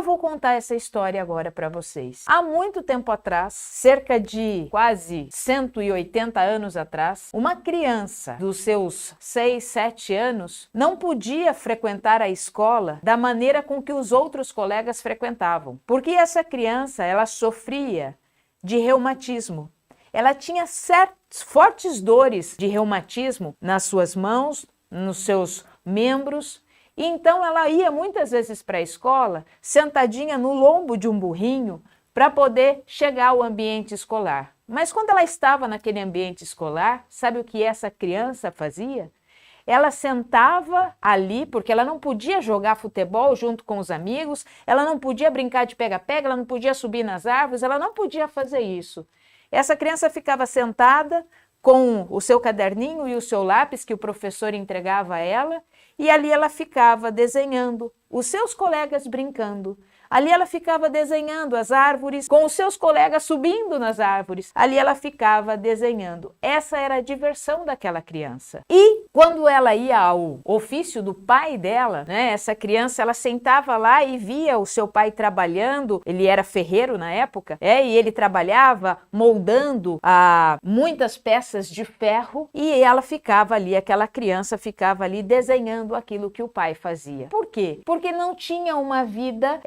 Eu vou contar essa história agora para vocês. Há muito tempo atrás, cerca de quase 180 anos atrás, uma criança dos seus 6, 7 anos não podia frequentar a escola da maneira com que os outros colegas frequentavam, porque essa criança, ela sofria de reumatismo. Ela tinha fortes dores de reumatismo nas suas mãos, nos seus membros. E então ela ia muitas vezes para a escola sentadinha no lombo de um burrinho para poder chegar ao ambiente escolar. Mas quando ela estava naquele ambiente escolar, sabe o que essa criança fazia? Ela sentava ali, porque ela não podia jogar futebol junto com os amigos, ela não podia brincar de pega-pega, ela não podia subir nas árvores, ela não podia fazer isso. Essa criança ficava sentada com o seu caderninho e o seu lápis que o professor entregava a ela, e ali ela ficava desenhando, os seus colegas brincando. Ali ela ficava desenhando as árvores, com os seus colegas subindo nas árvores. Ali ela ficava desenhando. Essa era a diversão daquela criança. E quando ela ia ao ofício do pai dela, né, essa criança, ela sentava lá e via o seu pai trabalhando. Ele era ferreiro na época, e ele trabalhava moldando muitas peças de ferro, e ela ficava ali, aquela criança ficava ali desenhando aquilo que o pai fazia. Por quê? Porque não tinha uma vida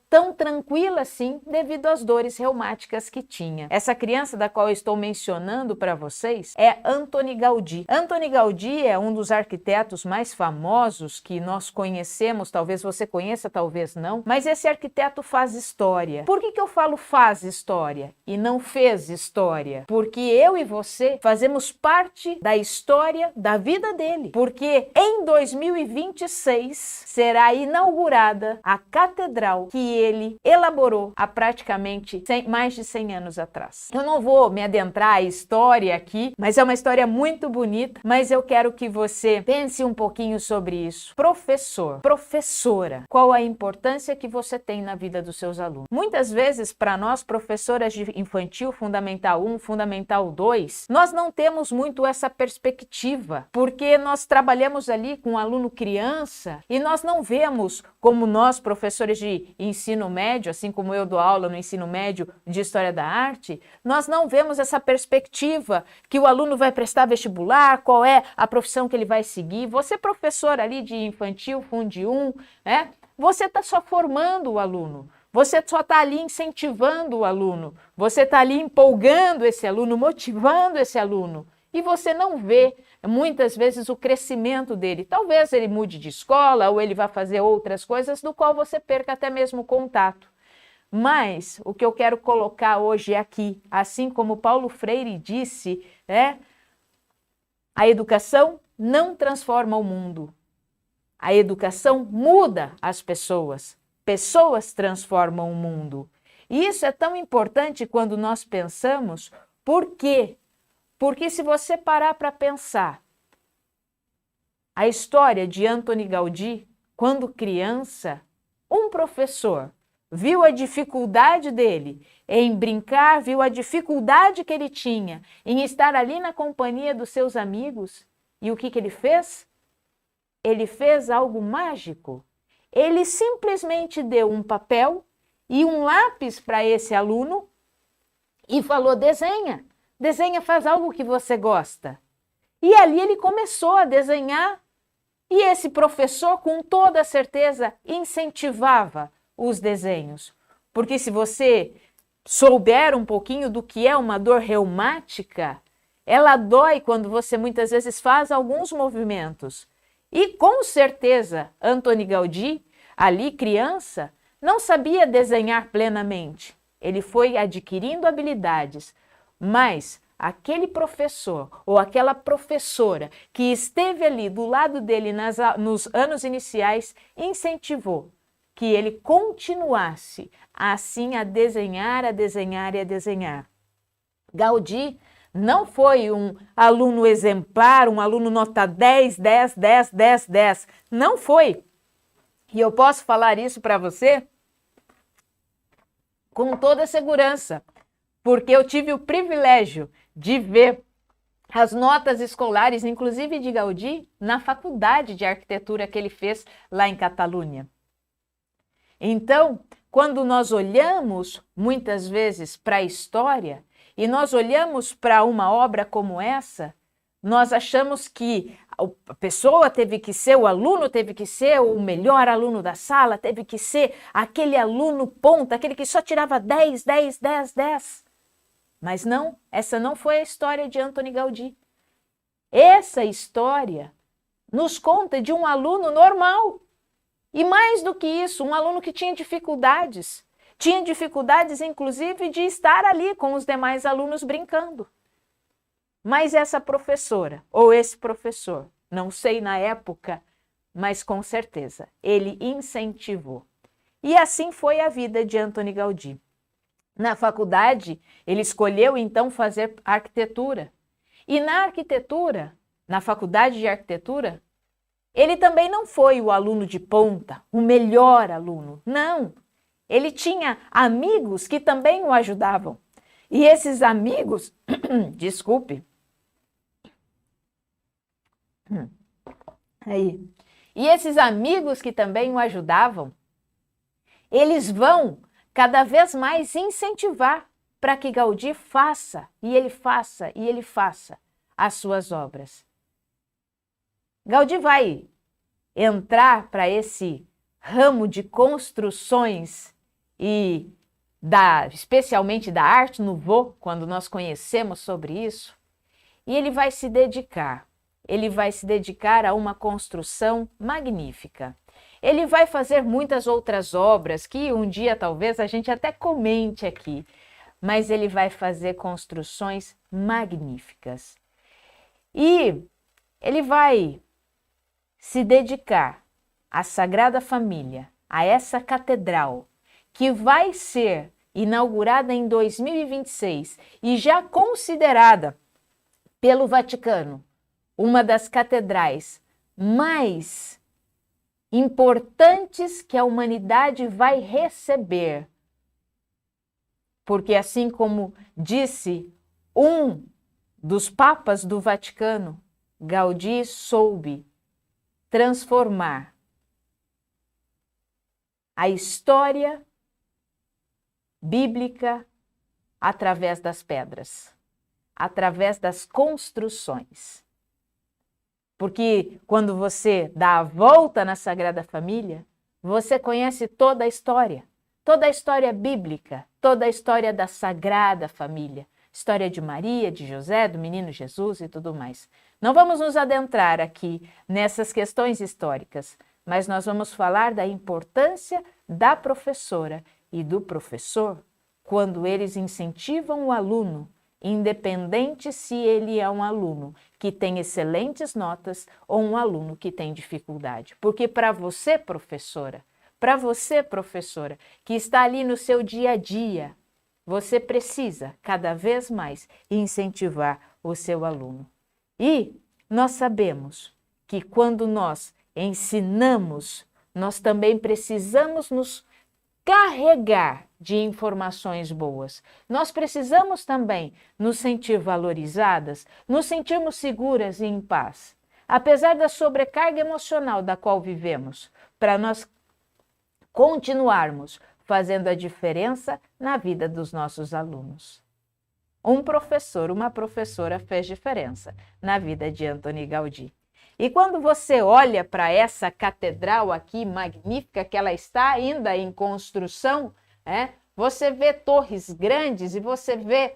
tão tranquila assim devido às dores reumáticas que tinha. Essa criança da qual eu estou mencionando para vocês é Antoni Gaudí. Antoni Gaudí é um dos arquitetos mais famosos que nós conhecemos, talvez você conheça, talvez não, mas esse arquiteto faz história. Por que eu falo faz história e não fez história? Porque eu e você fazemos parte da história da vida dele, porque em 2026 será inaugurada a catedral que ele elaborou há praticamente mais de 100 anos atrás. Eu não vou me adentrar à história aqui, mas é uma história muito bonita, mas eu quero que você pense um pouquinho sobre isso. Professor, professora, qual a importância que você tem na vida dos seus alunos? Muitas vezes, para nós, professoras de infantil, Fundamental 1, Fundamental 2, nós não temos muito essa perspectiva, porque nós trabalhamos ali com um aluno criança e nós não vemos como nós, professores de ensino médio, assim como eu dou aula no ensino médio de História da Arte, nós não vemos essa perspectiva que o aluno vai prestar vestibular, qual é a profissão que ele vai seguir. Você, professor ali de infantil, Fundi 1, você está só formando o aluno, você só está ali incentivando o aluno, você está ali empolgando esse aluno, motivando esse aluno, e você não vê muitas vezes o crescimento dele. Talvez ele mude de escola ou ele vá fazer outras coisas do qual você perca até mesmo o contato. Mas o que eu quero colocar hoje aqui, assim como Paulo Freire disse, a educação não transforma o mundo. A educação muda as pessoas. Pessoas transformam o mundo. E isso é tão importante quando nós pensamos, por quê? Porque se você parar para pensar a história de Antoni Gaudí, quando criança, um professor viu a dificuldade dele em brincar, viu a dificuldade que ele tinha em estar ali na companhia dos seus amigos, e o que ele fez? Ele fez algo mágico. Ele simplesmente deu um papel e um lápis para esse aluno e falou: desenha. Desenha, faz algo que você gosta. E ali ele começou a desenhar e esse professor, com toda certeza, incentivava os desenhos. Porque se você souber um pouquinho do que é uma dor reumática, ela dói quando você muitas vezes faz alguns movimentos. E com certeza, Antoni Gaudí, ali criança, não sabia desenhar plenamente. Ele foi adquirindo habilidades. Mas aquele professor ou aquela professora que esteve ali do lado dele nos anos iniciais incentivou que ele continuasse assim a desenhar, a desenhar e a desenhar. Gaudí não foi um aluno exemplar, um aluno nota 10, 10, 10, 10, 10. Não foi. E eu posso falar isso para você com toda segurança, porque eu tive o privilégio de ver as notas escolares, inclusive de Gaudí, na faculdade de arquitetura que ele fez lá em Catalunha. Então, quando nós olhamos muitas vezes para a história e nós olhamos para uma obra como essa, nós achamos que a pessoa teve que ser, o aluno teve que ser o melhor aluno da sala, teve que ser aquele aluno ponta, aquele que só tirava 10, 10, 10, 10. Mas não, essa não foi a história de Antoni Gaudí. Essa história nos conta de um aluno normal. E mais do que isso, um aluno que tinha dificuldades inclusive de estar ali com os demais alunos brincando. Mas essa professora, ou esse professor, não sei na época, mas com certeza, ele incentivou. E assim foi a vida de Antoni Gaudí. Na faculdade, ele escolheu então fazer arquitetura. E na arquitetura, na faculdade de arquitetura, ele também não foi o aluno de ponta, o melhor aluno. Não, ele tinha amigos que também o ajudavam. E esses amigos, desculpe, e esses amigos que também o ajudavam, eles vão cada vez mais incentivar para que Gaudí faça, e ele faça, e ele faça as suas obras. Gaudí vai entrar para esse ramo de construções e especialmente da Arte Nouveau, quando nós conhecemos sobre isso, e ele vai se dedicar a uma construção magnífica. Ele vai fazer muitas outras obras que um dia talvez a gente até comente aqui, mas ele vai fazer construções magníficas. E ele vai se dedicar à Sagrada Família, a essa catedral, que vai ser inaugurada em 2026 e já considerada pelo Vaticano uma das catedrais mais importantes que a humanidade vai receber. Porque assim como disse um dos papas do Vaticano, Gaudí soube transformar a história bíblica através das pedras, através das construções. Porque quando você dá a volta na Sagrada Família, você conhece toda a história bíblica, toda a história da Sagrada Família, história de Maria, de José, do menino Jesus e tudo mais. Não vamos nos adentrar aqui nessas questões históricas, mas nós vamos falar da importância da professora e do professor quando eles incentivam o aluno, independente se ele é um aluno que tem excelentes notas ou um aluno que tem dificuldade. Porque para você, professora, que está ali no seu dia a dia, você precisa cada vez mais incentivar o seu aluno. E nós sabemos que quando nós ensinamos, nós também precisamos nos carregar de informações boas. Nós precisamos também nos sentir valorizadas, nos sentirmos seguras e em paz. Apesar da sobrecarga emocional da qual vivemos, para nós continuarmos fazendo a diferença na vida dos nossos alunos. Um professor, uma professora fez diferença na vida de Antoni Gaudí. E quando você olha para essa catedral aqui magnífica, que ela está ainda em construção, você vê torres grandes e você vê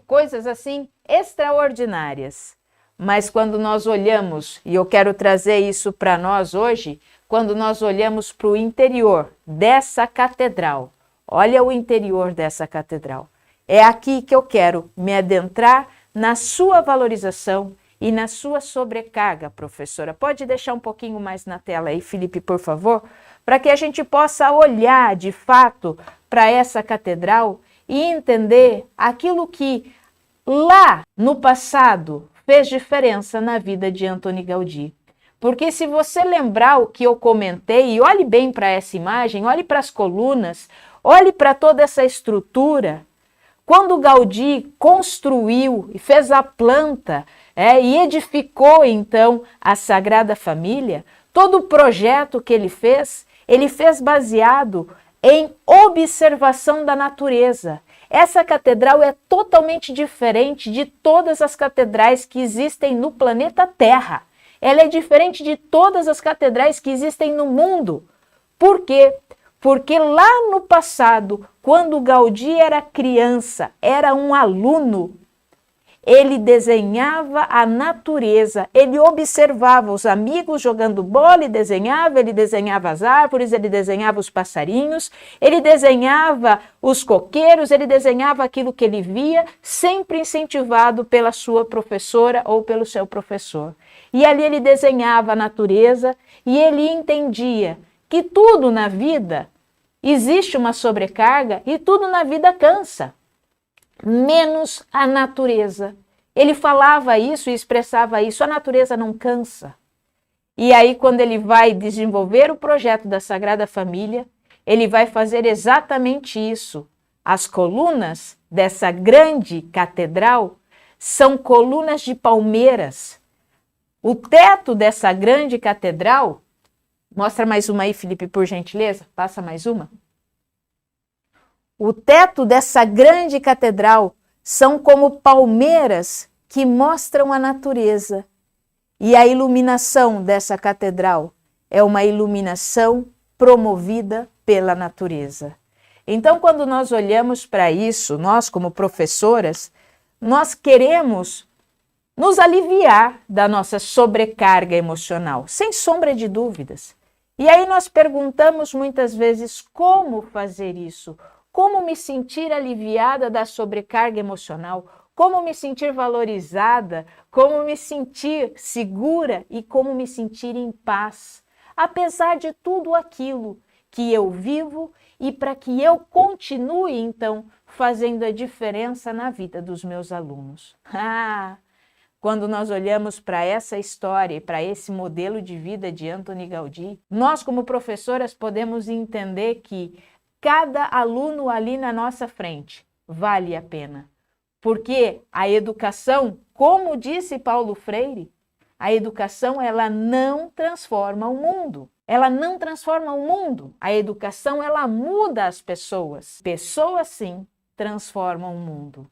coisas assim extraordinárias. Mas quando nós olhamos, e eu quero trazer isso para nós hoje, quando nós olhamos para o interior dessa catedral, olha o interior dessa catedral. É aqui que eu quero me adentrar na sua valorização e na sua sobrecarga, professora. Pode deixar um pouquinho mais na tela aí, Felipe, por favor, para que a gente possa olhar de fato para essa catedral e entender aquilo que lá no passado fez diferença na vida de Antoni Gaudí. Porque se você lembrar o que eu comentei, e olhe bem para essa imagem, olhe para as colunas, olhe para toda essa estrutura. Quando Gaudí construiu e fez a planta e edificou então a Sagrada Família, todo o projeto que ele fez baseado em observação da natureza. Essa catedral é totalmente diferente de todas as catedrais que existem no planeta Terra. Ela é diferente de todas as catedrais que existem no mundo. Por quê? Porque lá no passado, quando Gaudí era criança, era um aluno, ele desenhava a natureza, ele observava os amigos jogando bola e desenhava, ele desenhava as árvores, ele desenhava os passarinhos, ele desenhava os coqueiros, ele desenhava aquilo que ele via, sempre incentivado pela sua professora ou pelo seu professor. E ali ele desenhava a natureza e ele entendia que tudo na vida existe uma sobrecarga e tudo na vida cansa, menos a natureza. Ele falava isso e expressava isso, a natureza não cansa. E aí, quando ele vai desenvolver o projeto da Sagrada Família, ele vai fazer exatamente isso. As colunas dessa grande catedral são colunas de palmeiras. O teto dessa grande catedral, mostra mais uma aí, Felipe, por gentileza, passa mais uma. O teto dessa grande catedral são como palmeiras que mostram a natureza. E a iluminação dessa catedral é uma iluminação promovida pela natureza. Então, quando nós olhamos para isso, nós como professoras, nós queremos nos aliviar da nossa sobrecarga emocional, sem sombra de dúvidas. E aí nós perguntamos muitas vezes como fazer isso. Como me sentir aliviada da sobrecarga emocional? Como me sentir valorizada? Como me sentir segura e como me sentir em paz? Apesar de tudo aquilo que eu vivo e para que eu continue, então, fazendo a diferença na vida dos meus alunos. Quando nós olhamos para essa história e para esse modelo de vida de Antoni Gaudí, nós como professoras podemos entender que cada aluno ali na nossa frente vale a pena. Porque a educação, como disse Paulo Freire, a educação ela não transforma o mundo. Ela não transforma o mundo. A educação ela muda as pessoas. Pessoas sim transformam o mundo.